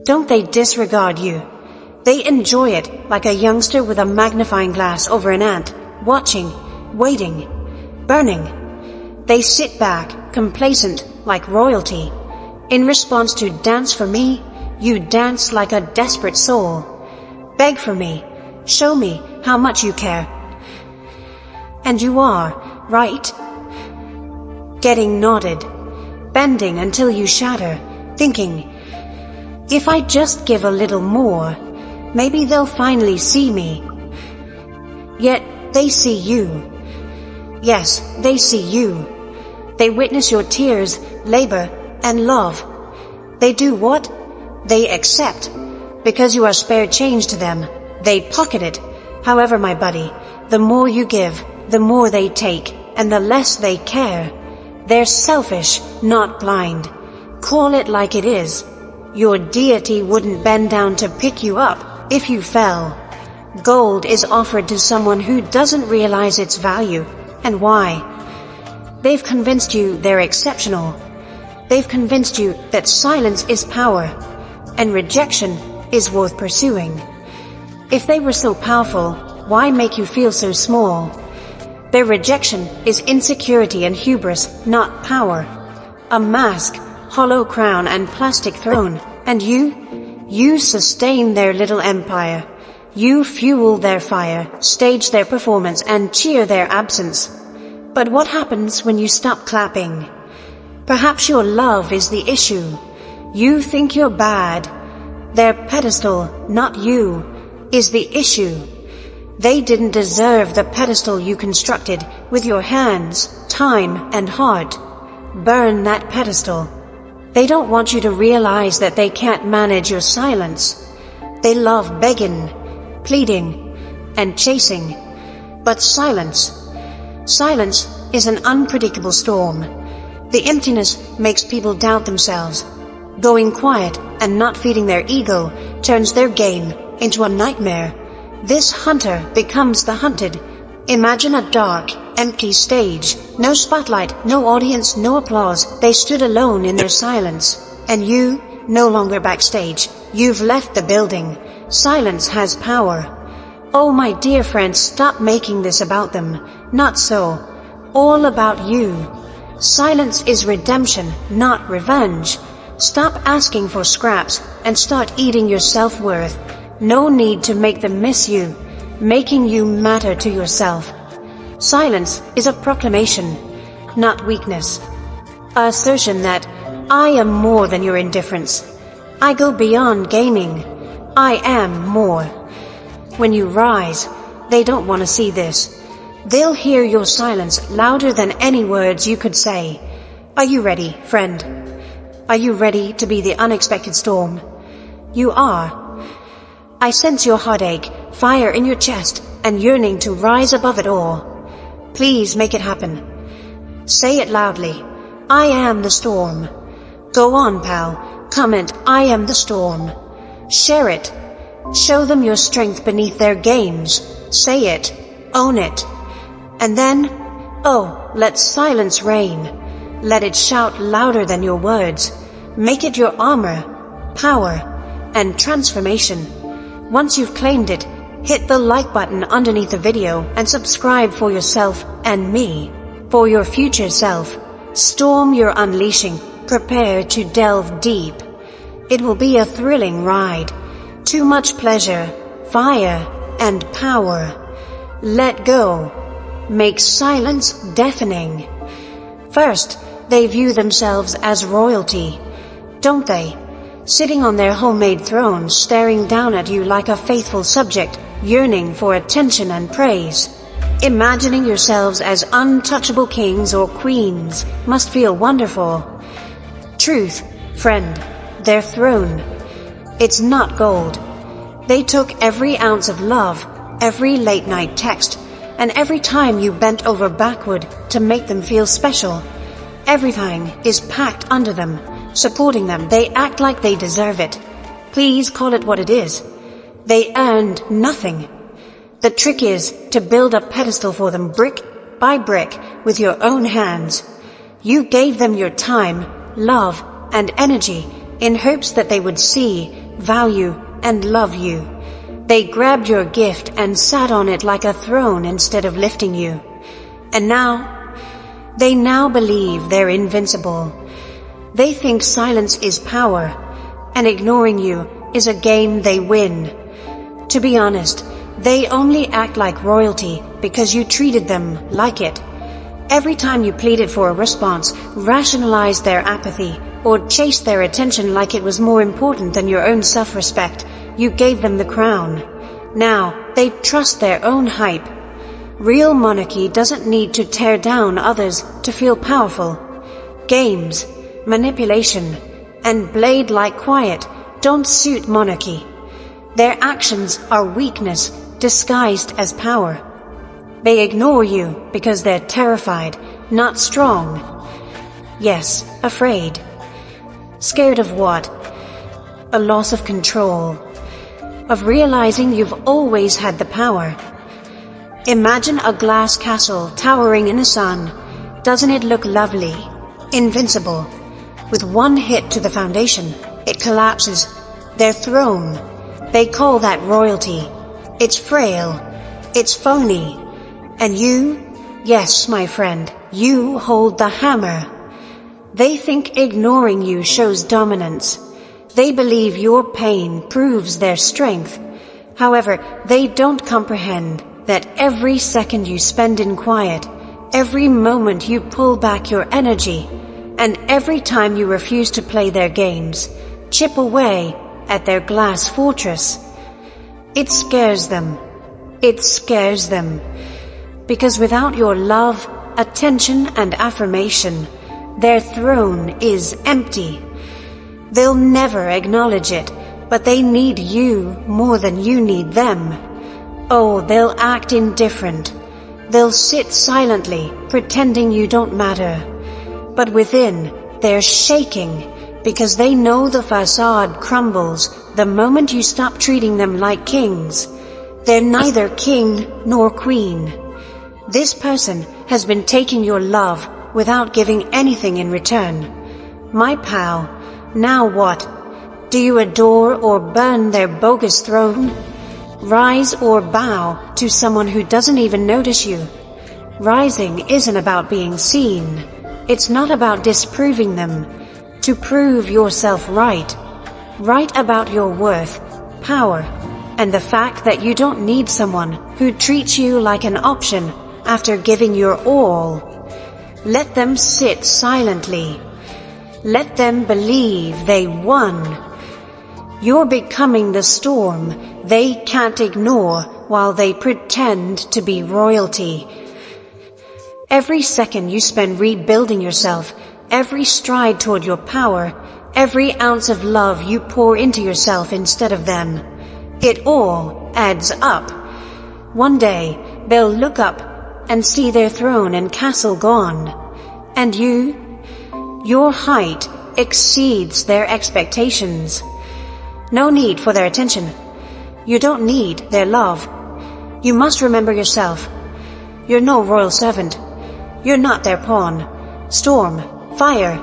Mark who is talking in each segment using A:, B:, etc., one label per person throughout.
A: Don't they disregard you? They enjoy it like a youngster with a magnifying glass over an ant, watching, waiting, burning. They sit back, complacent, like royalty. In response to dance for me, you dance like a desperate soul. Beg for me, show me how much you care. And you are, right? Getting nodded, bending until you shatter, thinking, if I just give a little more, maybe they'll finally see me. Yet they see you. Yes, they see you. They witness your tears, labor, and love. They do what? They accept. Because you are spare change to them, they pocket it. However, my buddy, the more you give, the more they take, and the less they care. They're selfish, not blind. Call it like it is. Your deity wouldn't bend down to pick you up if you fell. Gold is offered to someone who doesn't realize its value. And why? They've convinced you they're exceptional. They've convinced you that silence is power, and rejection is worth pursuing. If they were so powerful, why make you feel so small? Their rejection is insecurity and hubris, not power. A mask, hollow crown, and plastic throne. And you sustain their little empire. You fuel their fire, stage their performance, and cheer their absence. But what happens when you stop clapping? Perhaps your love is the issue. You think you're bad. Their pedestal, not you, is the issue. They didn't deserve the pedestal you constructed with your hands, time, and heart. Burn that pedestal. They don't want you to realize that they can't manage your silence. They love begging, pleading, and chasing. But silence is an unpredictable storm. The emptiness makes people doubt themselves. Going quiet and not feeding their ego turns their game into a nightmare. This hunter becomes the hunted. Imagine a dark, empty stage. No spotlight, no audience, no applause. They stood alone in their silence. And you, no longer backstage. You've left the building. Silence has power. Oh, my dear friends, stop making this about them. Not so. All about you. Silence is redemption, not revenge. Stop asking for scraps and start eating your self-worth. No need to make them miss you, making you matter to yourself. Silence is a proclamation, not weakness. An assertion that I am more than your indifference. I go beyond gaming. I am more. When you rise, they don't want to see this. They'll hear your silence louder than any words you could say. Are you ready, friend? Are you ready to be the unexpected storm? You are. I sense your heartache, fire in your chest, and yearning to rise above it all. Please make it happen. Say it loudly. I am the storm. Go on, pal. Comment, I am the storm. Share it. Show them your strength beneath their games. Say it. Own it. And then, let silence reign. Let it shout louder than your words. Make it your armor, power, and transformation. Once you've claimed it, hit the like button underneath the video and subscribe for yourself and me. For your future self. Storm you're unleashing. Prepare to delve deep. It will be a thrilling ride. Too much pleasure, fire, and power. Let go. Make silence deafening. First, they view themselves as royalty, don't they? Sitting on their homemade thrones, staring down at you like a faithful subject, yearning for attention and praise. Imagining yourselves as untouchable kings or queens must feel wonderful. Truth, friend, their throne. It's not gold. They took every ounce of love, every late night text, and every time you bent over backward to make them feel special. Everything is packed under them, supporting them. They act like they deserve it. Please call it what it is. They earned nothing. The trick is to build a pedestal for them brick by brick with your own hands. You gave them your time, love, and energy in hopes that they would see value, and love you. They grabbed your gift and sat on it like a throne instead of lifting you. And they now believe they're invincible. They think silence is power, and ignoring you is a game they win. To be honest, they only act like royalty because you treated them like it. Every time you pleaded for a response, rationalized their apathy, or chased their attention like it was more important than your own self-respect, you gave them the crown. Now, they trust their own hype. Real monarchy doesn't need to tear down others to feel powerful. Games, manipulation, and blade-like quiet don't suit monarchy. Their actions are weakness disguised as power. They ignore you because they're terrified, not strong. Yes, afraid. Scared of what? A loss of control. Of realizing you've always had the power. Imagine a glass castle towering in the sun. Doesn't it look lovely? Invincible. With one hit to the foundation, it collapses. Their throne. They call that royalty. It's frail. It's phony. And you? Yes, my friend, you hold the hammer. They think ignoring you shows dominance. They believe your pain proves their strength. However, they don't comprehend that every second you spend in quiet, every moment you pull back your energy, and every time you refuse to play their games, chip away at their glass fortress. It scares them. It scares them. Because without your love, attention, and affirmation, their throne is empty. They'll never acknowledge it, but they need you more than you need them. Oh, they'll act indifferent. They'll sit silently, pretending you don't matter. But within, they're shaking, because they know the facade crumbles the moment you stop treating them like kings. They're neither king nor queen. This person has been taking your love without giving anything in return. My pal, now what? Do you adore or burn their bogus throne? Rise or bow to someone who doesn't even notice you. Rising isn't about being seen. It's not about disproving them. To prove yourself right. Right about your worth, power, and the fact that you don't need someone who treats you like an option after giving your all. Let them sit silently. Let them believe they won. You're becoming the storm they can't ignore while they pretend to be royalty. Every second you spend rebuilding yourself, every stride toward your power, every ounce of love you pour into yourself instead of them, it all adds up. One day, they'll look up and see their throne and castle gone. And your height exceeds their expectations. No need for their attention. You don't need their love. You must remember yourself. You're no royal servant. You're not their pawn. Storm, fire,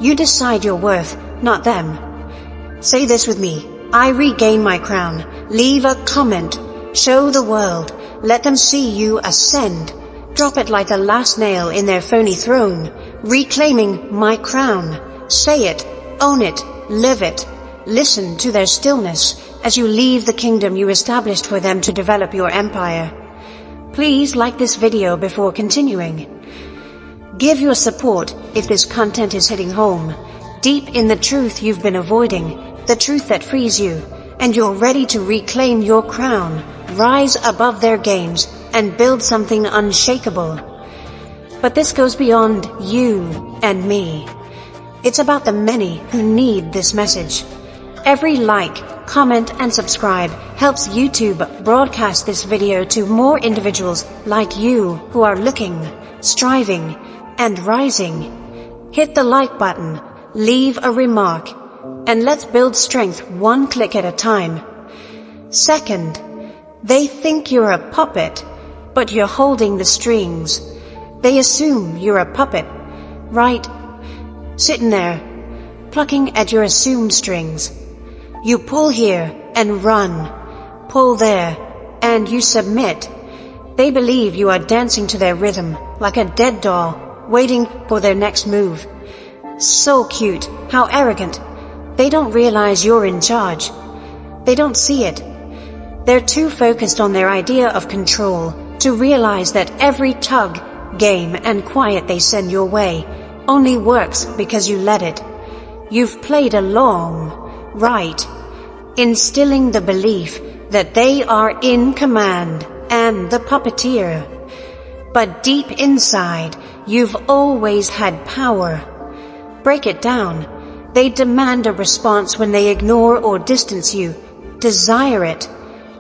A: you decide your worth, not them. Say this with me. I regain my crown. Leave a comment. Show the world. Let them see you ascend. Drop it like the last nail in their phony throne. Reclaiming my crown. Say it. Own it. Live it. Listen to their stillness as you leave the kingdom you established for them to develop your empire. Please like this video before continuing. Give your support if this content is hitting home. Deep in the truth you've been avoiding, the truth that frees you, and you're ready to reclaim your crown, rise above their games, and build something unshakable. But this goes beyond you and me. It's about the many who need this message. Every like, comment, and subscribe helps YouTube broadcast this video to more individuals like you who are looking, striving, and rising. Hit the like button, leave a remark, and let's build strength one click at a time. Second, they think you're a puppet, but you're holding the strings. They assume you're a puppet, right? Sitting there, plucking at your assumed strings. You pull here and run, pull there, and you submit. They believe you are dancing to their rhythm, like a dead doll, waiting for their next move. So cute, how arrogant. They don't realize you're in charge. They don't see it. They're too focused on their idea of control to realize that every tug, game, and quiet they send your way only works because you let it. You've played along, right, instilling the belief that they are in command and the puppeteer. But deep inside, you've always had power. Break it down. They demand a response when they ignore or distance you, desire it.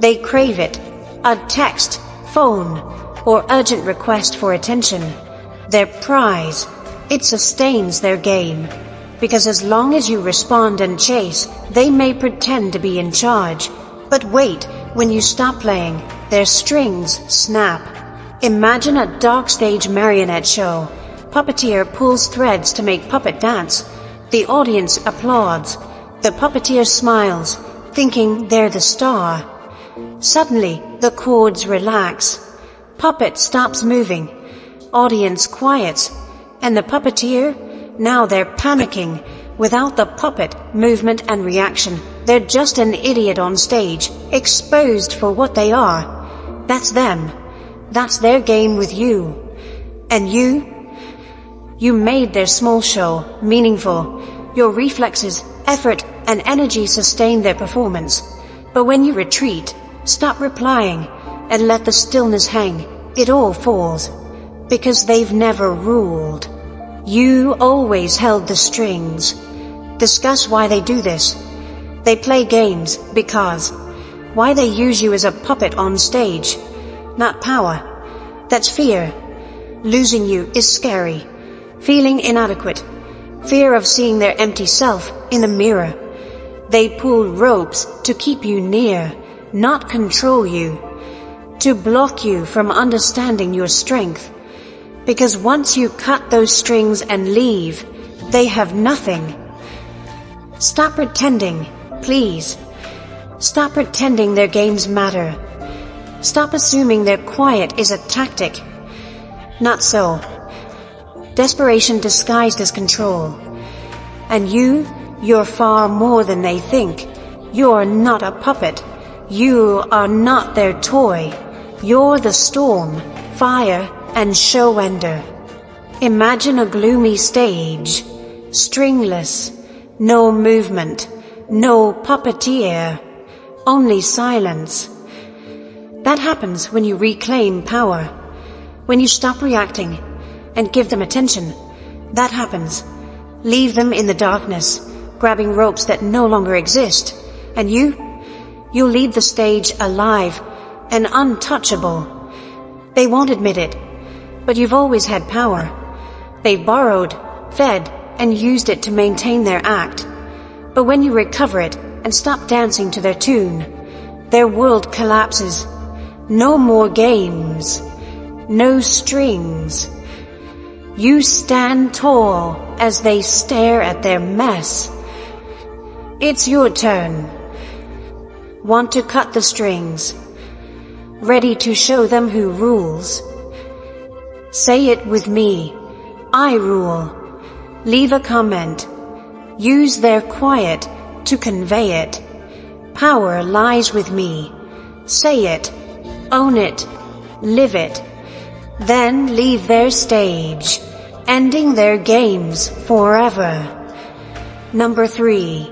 A: They crave it, a text, phone, or urgent request for attention. Their prize, it sustains their game. Because as long as you respond and chase, they may pretend to be in charge. But wait, when you stop playing, their strings snap. Imagine a dark stage marionette show. Puppeteer pulls threads to make puppet dance. The audience applauds. The puppeteer smiles, thinking they're the star. Suddenly, the chords relax. Puppet stops moving. Audience quiets. And the puppeteer? Now they're panicking. Without the puppet, movement and reaction, they're just an idiot on stage, exposed for what they are. That's them. That's their game with you. And you made their small show meaningful. Your reflexes, effort, and energy sustain their performance. But when you retreat, stop replying, and let the stillness hang, it all falls. Because they've never ruled. You always held the strings. Discuss why they do this. They play games because. Why they use you as a puppet on stage. Not power. That's fear. Losing you is scary. Feeling inadequate. Fear of seeing their empty self in the mirror. They pull ropes to keep you near, not control you. To block you from understanding your strength. Because once you cut those strings and leave, they have nothing. Stop pretending, please. Stop pretending their games matter. Stop assuming their quiet is a tactic. Not so. Desperation disguised as control. And you're far more than they think. You're not a puppet. You are not their toy. You're the storm, fire, and show ender. Imagine a gloomy stage, stringless, no movement, no puppeteer, only silence. That happens when you reclaim power, when you stop reacting and give them attention. That happens. Leave them in the darkness, grabbing ropes that no longer exist, and you'll leave the stage alive and untouchable. They won't admit it. But you've always had power. They've borrowed, fed, and used it to maintain their act. But when you recover it and stop dancing to their tune, their world collapses. No more games. No strings. You stand tall as they stare at their mess. It's your turn. Want to cut the strings. Ready to show them who rules. Say it with me. I rule. Leave a comment. Use their quiet to convey it. Power lies with me. Say it. Own it. Live it. Then leave their stage, ending their games forever. Number 3.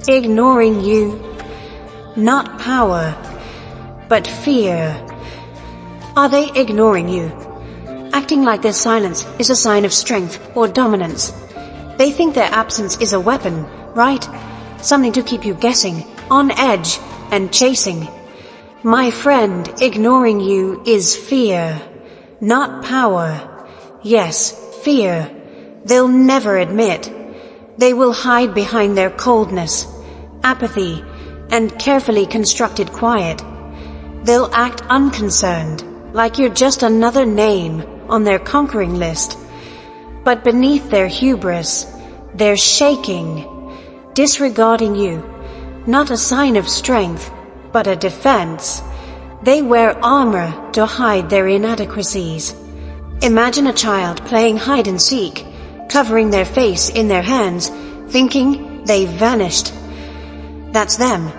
A: Ignoring you. Not power, but fear. Are they ignoring you? Acting like their silence is a sign of strength or dominance. They think their absence is a weapon, right? Something to keep you guessing, on edge, and chasing. My friend, ignoring you is fear, not power. Yes, fear. They'll never admit. They will hide behind their coldness, apathy, and carefully constructed quiet. They'll act unconcerned, like you're just another name on their conquering list. But beneath their hubris, they're shaking, disregarding you, not a sign of strength, but a defense. They wear armor to hide their inadequacies. Imagine a child playing hide and seek, covering their face in their hands, thinking they've vanished. That's them.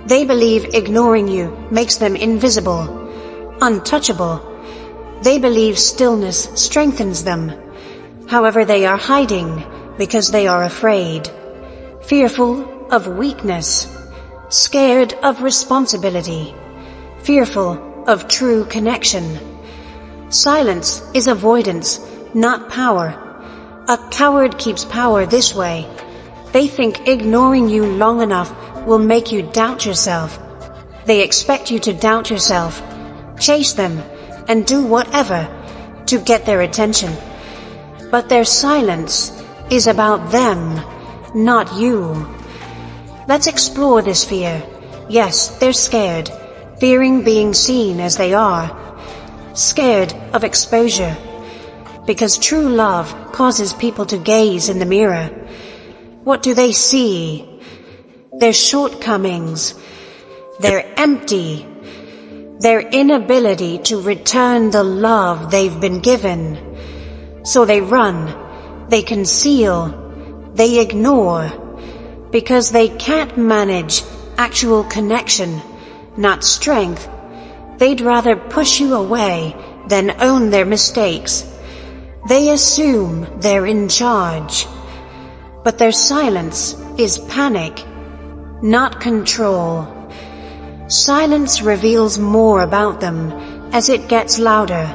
A: They believe ignoring you makes them invisible, untouchable. They believe stillness strengthens them. However, they are hiding because they are afraid, fearful of weakness, scared of responsibility, fearful of true connection. Silence is avoidance, not power. A coward keeps power this way. They think ignoring you long enough will make you doubt yourself. They expect you to doubt yourself, chase them, and do whatever to get their attention. But their silence is about them, not you. Let's explore this fear. Yes, they're scared, fearing being seen as they are, scared of exposure, because true love causes people to gaze in the mirror. What do they see? Their shortcomings, their empty, their inability to return the love they've been given. So they run, they conceal, they ignore, because they can't manage actual connection, not strength. They'd rather push you away than own their mistakes. They assume they're in charge. But their silence is panic, not control. Silence reveals more about them as it gets louder.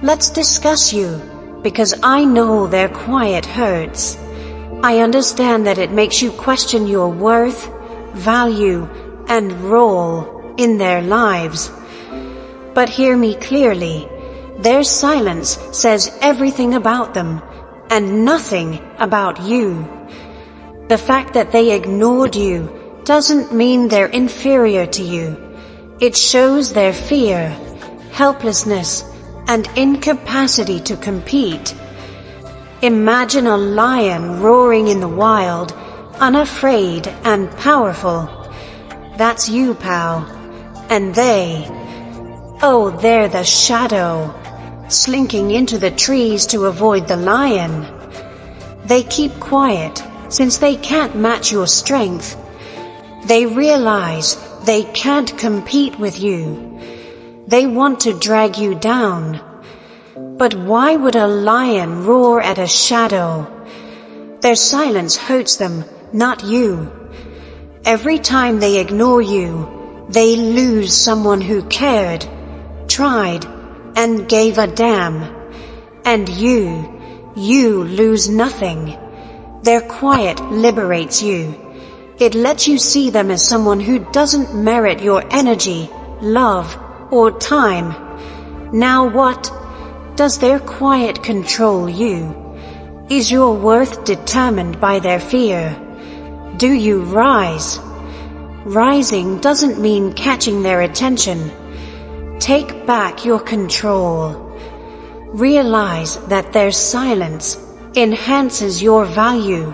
A: Let's discuss you, because I know their quiet hurts. I understand that it makes you question your worth, value, and role in their lives. But hear me clearly. Their silence says everything about them and nothing about you. The fact that they ignored you doesn't mean they're inferior to you. It shows their fear, helplessness, and incapacity to compete. Imagine a lion roaring in the wild, unafraid and powerful. That's you, pal. And they're the shadow, slinking into the trees to avoid the lion. They keep quiet since they can't match your strength. They realize they can't compete with you. They want to drag you down. But why would a lion roar at a shadow? Their silence hurts them, not you. Every time they ignore you, they lose someone who cared, tried, and gave a damn. And you lose nothing. Their quiet liberates you. It lets you see them as someone who doesn't merit your energy, love, or time. Now what? Does their quiet control you? Is your worth determined by their fear? Do you rise? Rising doesn't mean catching their attention. Take back your control. Realize that their silence enhances your value.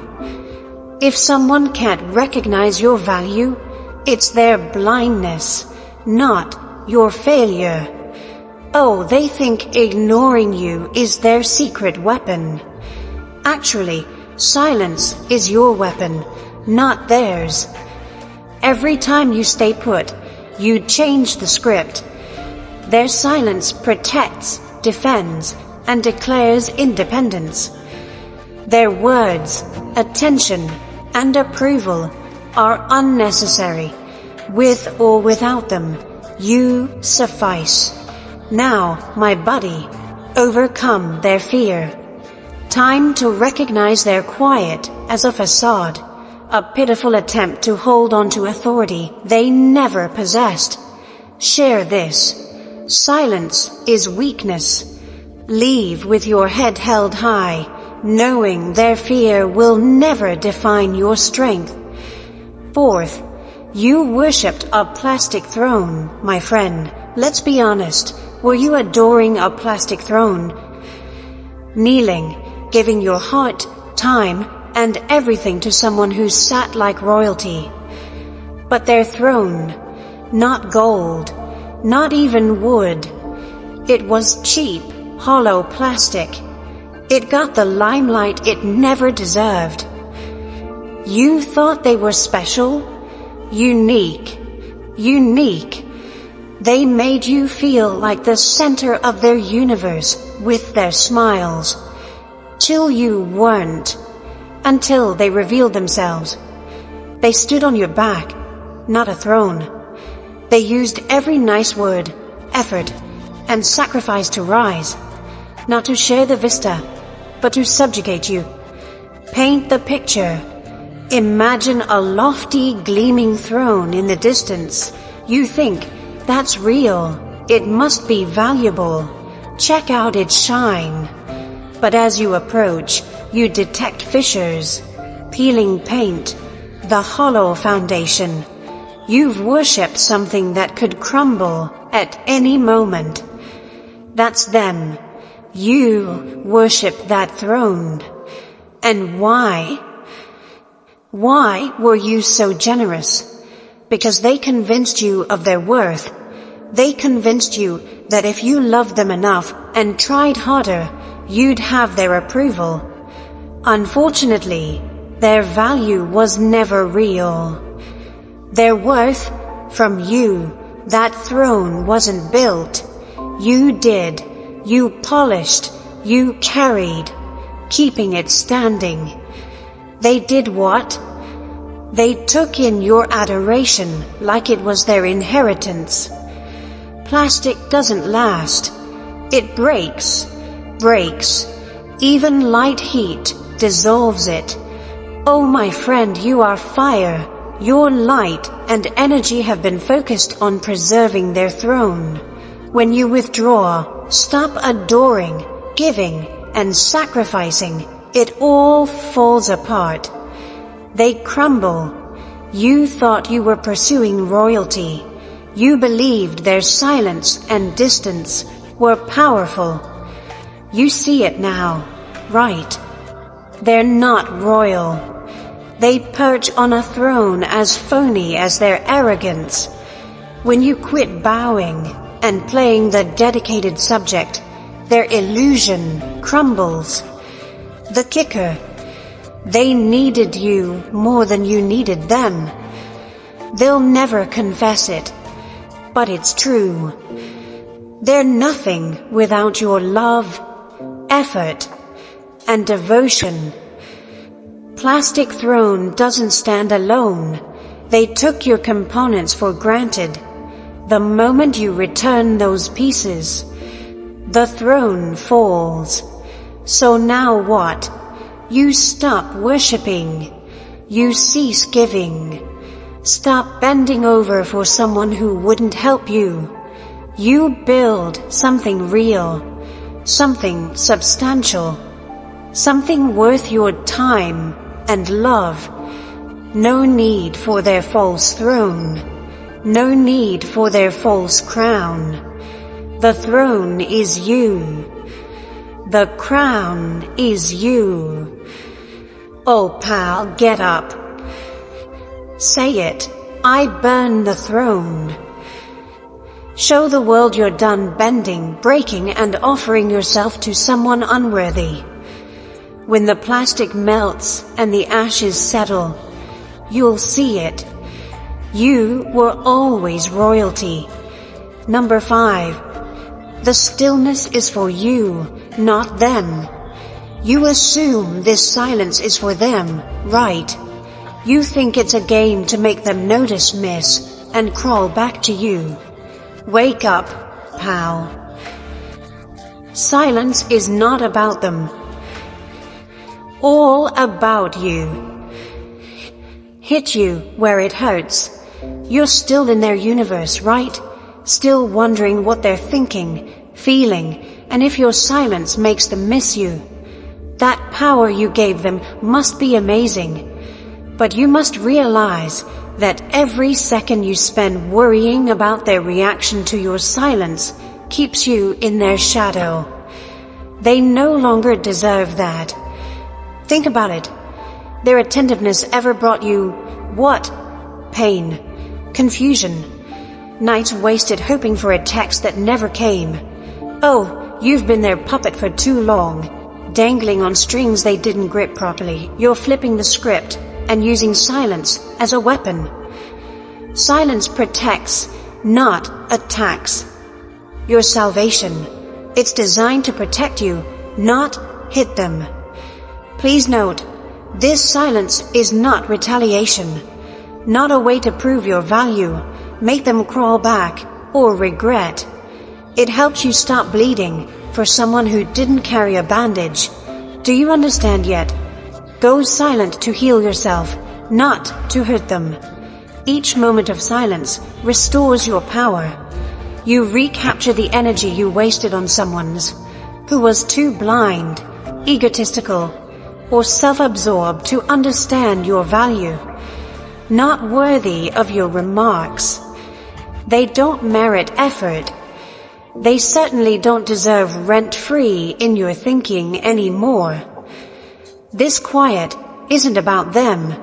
A: If someone can't recognize your value, it's their blindness, not your failure. Oh, they think ignoring you is their secret weapon. Actually, silence is your weapon, not theirs. Every time you stay put, you change the script. Their silence protects, defends, and declares independence. Their words, attention, and approval are unnecessary. With or without them, you suffice. Now, my buddy, overcome their fear. Time to recognize their quiet as a facade, a pitiful attempt to hold on to authority they never possessed. Share this. Silence is weakness. Leave with your head held high, knowing their fear will never define your strength. Fourth, you worshipped a plastic throne, my friend. Let's be honest. Were you adoring a plastic throne? Kneeling, giving your heart, time, and everything to someone who sat like royalty. but their throne, not gold, not even wood. It was cheap, hollow plastic. It got the limelight it never deserved. You thought they were special, unique. They made you feel like the center of their universe with their smiles, till you weren't, until they revealed themselves. They stood on your back, not a throne. They used every nice word, effort, and sacrifice to rise, not to share the vista, but to subjugate you. Paint the picture. Imagine a lofty, gleaming throne in the distance. You think, that's real. It must be valuable. Check out its shine. But as you approach, you detect fissures, peeling paint, the hollow foundation. You've worshipped something that could crumble at any moment. That's them. You worship that throne. And why? Why were you so generous? Because they convinced you of their worth. They convinced you that if you loved them enough and tried harder, you'd have their approval. Unfortunately, their value was never real. Their worth from you, that throne wasn't built. You did. You polished. You carried, keeping it standing. They did what? They took in your adoration like it was their inheritance. Plastic doesn't last. It breaks. Even light heat dissolves it. Oh, my friend, you are fire. Your light and energy have been focused on preserving their throne. When you withdraw, stop adoring, giving, and sacrificing, it all falls apart. They crumble. You thought you were pursuing royalty. You believed their silence and distance were powerful. You see it now, right? They're not royal. They perch on a throne as phony as their arrogance. When you quit bowing and playing the dedicated subject, their illusion crumbles. The kicker, they needed you more than you needed them. They'll never confess it, but it's true. They're nothing without your love, effort, and devotion. Plastic throne doesn't stand alone. They took your components for granted. The moment you return those pieces, the throne falls. So now what? You stop worshipping. You cease giving. Stop bending over for someone who wouldn't help you. You build something real, something substantial, something worth your time and love. No need for their false throne. No need for their false crown. The throne is you. The crown is you. Oh, pal, get up. Say it. I burn the throne. Show the world you're done bending, breaking, and offering yourself to someone unworthy. When the plastic melts and the ashes settle, you'll see it. You were always royalty. Number 5. The stillness is for you, not them. You assume this silence is for them, right? You think it's a game to make them notice, miss, and crawl back to you. Wake up, pal. Silence is not about them. All about you. Hit you where it hurts. You're still in their universe, right? Still wondering what they're thinking, feeling, and if your silence makes them miss you. That power you gave them must be amazing. But you must realize that every second you spend worrying about their reaction to your silence keeps you in their shadow. They no longer deserve that. Think about it. Their attentiveness ever brought you what? pain, confusion, nights wasted hoping for a text that never came. Oh, you've been their puppet for too long, dangling on strings they didn't grip properly. You're flipping the script and using silence as a weapon. Silence protects, not attacks. Your salvation. It's designed to protect you, not hit them. Please note, this silence is not retaliation, not a way to prove your value, make them crawl back, or regret. It helps you stop bleeding for someone who didn't carry a bandage. Do you understand yet? Go silent to heal yourself, not to hurt them. Each moment of silence restores your power. You recapture the energy you wasted on someone who was too blind, egotistical, or self-absorbed to understand your value. Not worthy of your remarks. They don't merit effort. They certainly don't deserve rent-free in your thinking anymore. This quiet isn't about them.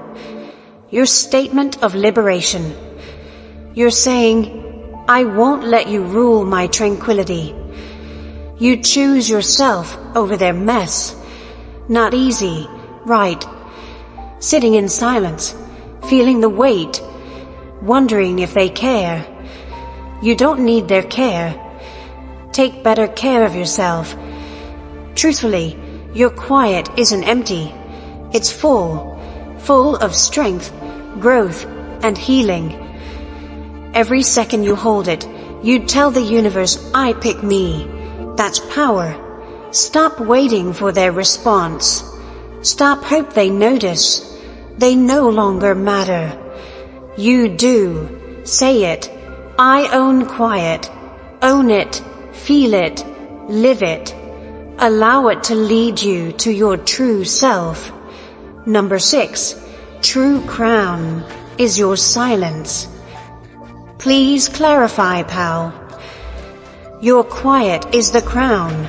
A: Your statement of liberation. You're saying, I won't let you rule my tranquility. You choose yourself over their mess. Not easy, right? Sitting in silence, feeling the weight, wondering if they care. You don't need their care. Take better care of yourself. Truthfully, your quiet isn't empty. It's full of strength, growth, and healing. Every second you hold it, you tell the universe, I pick me. That's power. Stop waiting for their response. Stop hope they notice. They no longer matter. You do. Say it. I own quiet. Own it. Feel it. Live it. Allow it to lead you to your true self. Number 6. True crown is your silence. Please clarify, pal. Your quiet is the crown,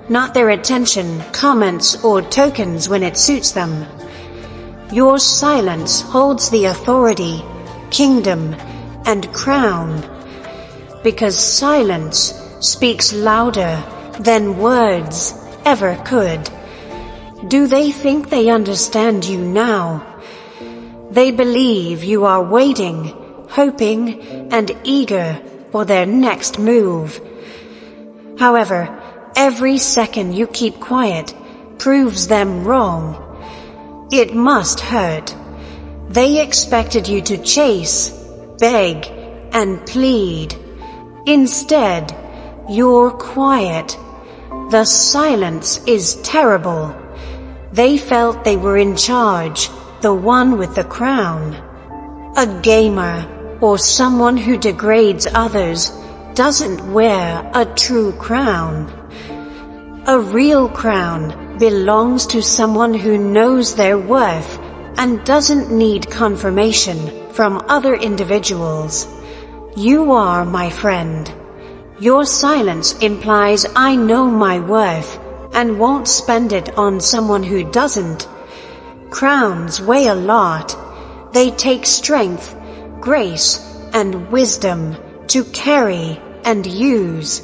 A: not their attention, comments, or tokens when it suits them. Your silence holds the authority, kingdom, and crown, because silence speaks louder than words ever could. Do they think they understand you now? They believe you are waiting, hoping, and eager for their next move. However, every second you keep quiet proves them wrong. It must hurt. They expected you to chase, beg, and plead. Instead, you're quiet. The silence is terrible. They felt they were in charge, the one with the crown. A gamer or someone who degrades others doesn't wear a true crown. A real crown belongs to someone who knows their worth and doesn't need confirmation from other individuals. You are, my friend. Your silence implies I know my worth and won't spend it on someone who doesn't. Crowns weigh a lot. They take strength, grace, and wisdom to carry and use.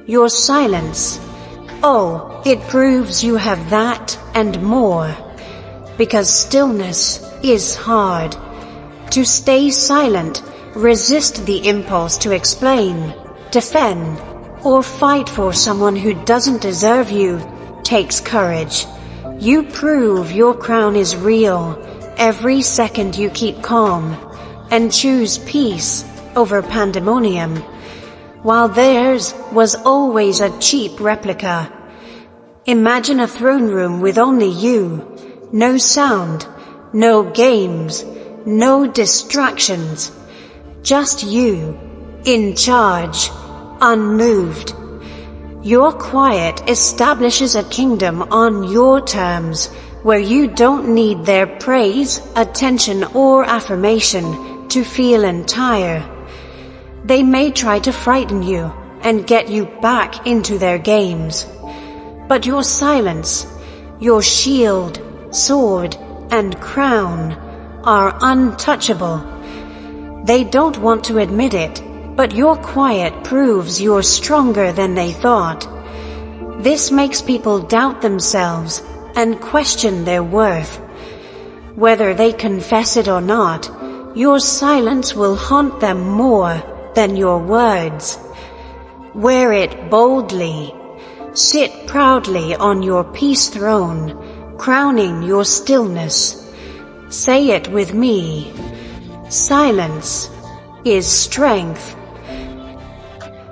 A: Your silence, oh, it proves you have that and more. Because stillness is hard. To stay silent, resist the impulse to explain, defend, or fight for someone who doesn't deserve you takes courage. You prove your crown is real every second you keep calm and choose peace over pandemonium, while theirs was always a cheap replica. Imagine a throne room with only you, no sound, no games, no distractions, just you, in charge, unmoved. Your quiet establishes a kingdom on your terms, where you don't need their praise, attention, or affirmation to feel entire. They may try to frighten you and get you back into their games. But your silence, your shield, sword, and crown are untouchable. They don't want to admit it, but your quiet proves you're stronger than they thought. This makes people doubt themselves and question their worth. Whether they confess it or not, your silence will haunt them more than your words. Wear it boldly. Sit proudly on your peace throne, crowning your stillness. Say it with me. Silence is strength.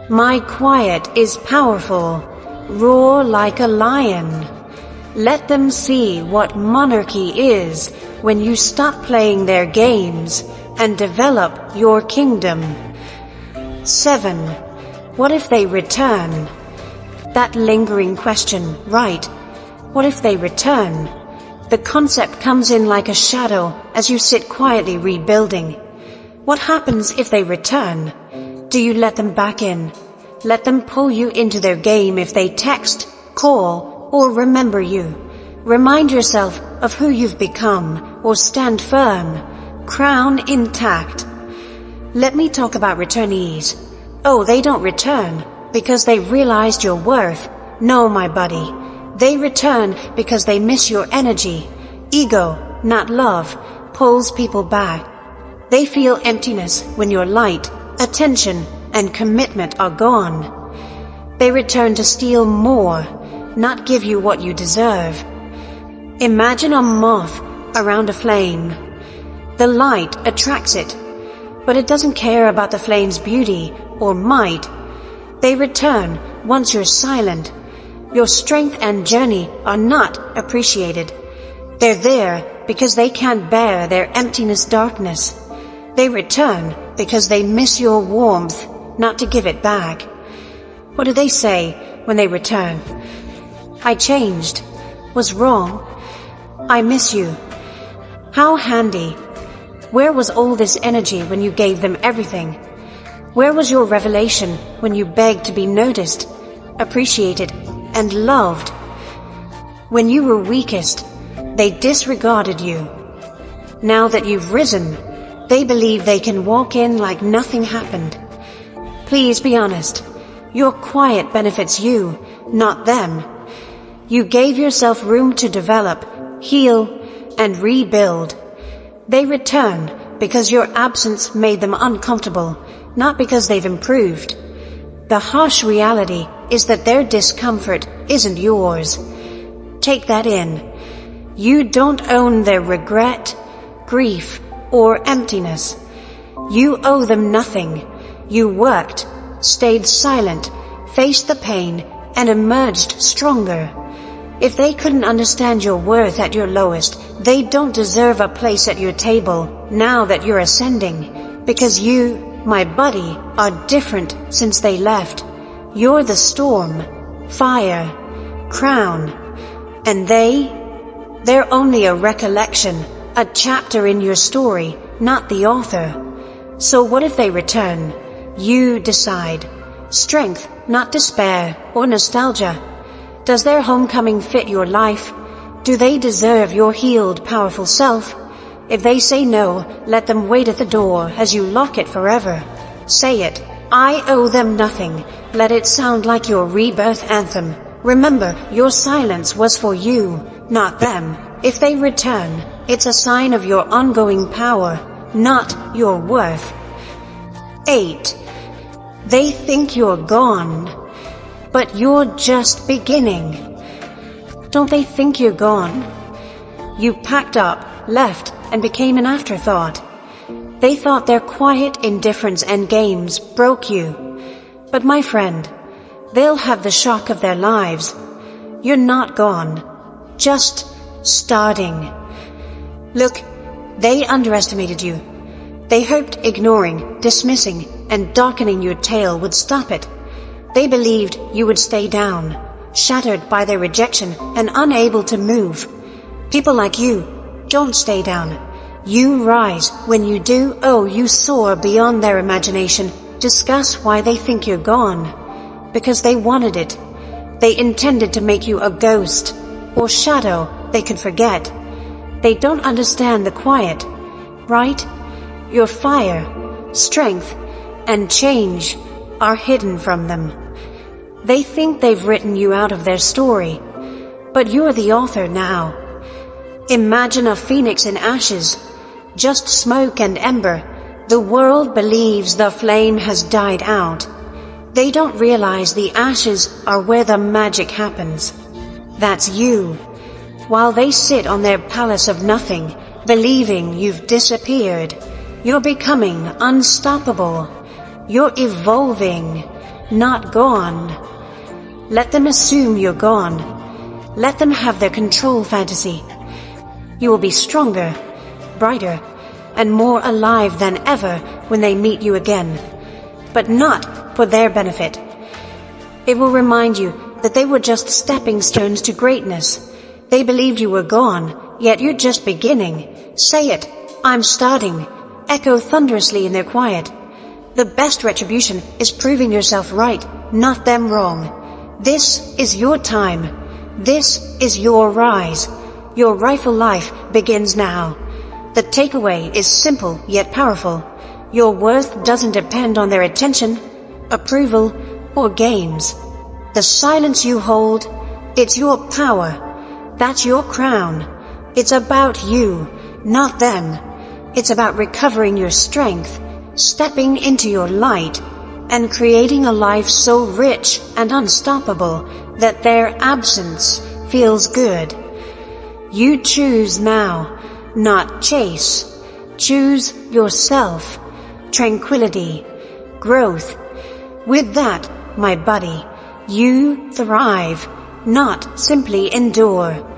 A: My quiet is powerful. Roar like a lion. Let them see what monarchy is when you stop playing their games and develop your kingdom. 7. What if they return? That lingering question, right? What if they return? The concept comes in like a shadow as you sit quietly rebuilding. What happens if they return? Do you let them back in? Let them pull you into their game if they text, call, or remember you. Remind yourself of who you've become, or stand firm, crown intact. Let me talk about returnees. Oh, they don't return because they realized your worth. No, my buddy. They return because they miss your energy. Ego, not love, pulls people back. They feel emptiness when your light, attention, and commitment are gone. They return to steal more, not give you what you deserve. Imagine a moth around a flame. The light attracts it, but it doesn't care about the flame's beauty or might. They return once you're silent. Your strength and journey are not appreciated. They're there because they can't bear their emptiness, darkness. They return because they miss your warmth, not to give it back. What do they say when they return? I changed. Was wrong. I miss you. How handy. Where was all this energy when you gave them everything? Where was your revelation when you begged to be noticed, appreciated, and loved? When you were weakest, they disregarded you. Now that you've risen, they believe they can walk in like nothing happened. Please be honest. Your quiet benefits you, not them. You gave yourself room to develop, heal, and rebuild. They return because your absence made them uncomfortable, not because they've improved. The harsh reality is that their discomfort isn't yours. Take that in. You don't own their regret, grief, or emptiness. You owe them nothing. You worked, stayed silent, faced the pain, and emerged stronger. If they couldn't understand your worth at your lowest, they don't deserve a place at your table now that you're ascending. Because you, my buddy, are different since they left. You're the storm, fire, crown. And they're only a recollection, a chapter in your story, not the author. So what if they return? You decide. Strength, not despair or nostalgia. Does their homecoming fit your life? Do they deserve your healed, powerful self? If they say no, let them wait at the door as you lock it forever. Say it. I owe them nothing. Let it sound like your rebirth anthem. Remember, your silence was for you, not them. If they return, it's a sign of your ongoing power, not your worth. 8. They think you're gone, but you're just beginning. Don't they think you're gone? You packed up, left, and became an afterthought. They thought their quiet indifference and games broke you. But my friend, they'll have the shock of their lives. You're not gone, just starting. Look, they underestimated you. They hoped ignoring, dismissing, and darkening your tale would stop it. They believed you would stay down, shattered by their rejection and unable to move. People like you don't stay down. You rise. When you do, you soar beyond their imagination. Discuss why they think you're gone. Because they wanted it. They intended to make you a ghost or shadow they could forget. They don't understand the quiet, right? Your fire, strength, and change are hidden from them. They think they've written you out of their story, but you're the author now. Imagine a phoenix in ashes, just smoke and ember. The world believes the flame has died out. They don't realize the ashes are where the magic happens. That's you. While they sit on their palace of nothing, believing you've disappeared, you're becoming unstoppable. You're evolving, not gone. Let them assume you're gone. Let them have their control fantasy. You will be stronger, brighter, and more alive than ever when they meet you again. But not for their benefit. It will remind you that they were just stepping stones to greatness. They believed you were gone, yet you're just beginning. Say it, I'm starting. Echo thunderously in their quiet. The best retribution is proving yourself right, not them wrong. This is your time. This is your rise. Your rightful life begins now. The takeaway is simple yet powerful. Your worth doesn't depend on their attention, approval, or games. The silence you hold, it's your power. That's your crown. It's about you, not them. It's about recovering your strength, stepping into your light, and creating a life so rich and unstoppable that their absence feels good. You choose now, not chase. Choose yourself, tranquility, growth. With that, my buddy, you thrive, not simply endure.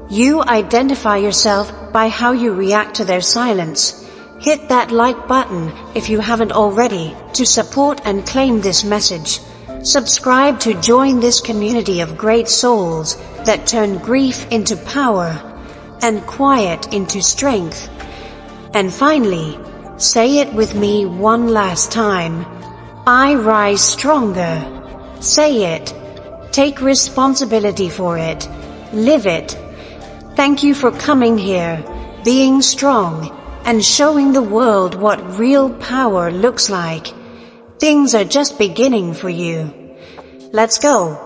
A: You identify yourself by how you react to their silence. Hit that like button if you haven't already to support and claim this message. Subscribe to join this community of great souls that turn grief into power and quiet into strength. And finally, say it with me one last time. I rise stronger. Say it. Take responsibility for it. Live it. Thank you for coming here, being strong, and showing the world what real power looks like. Things are just beginning for you. Let's go.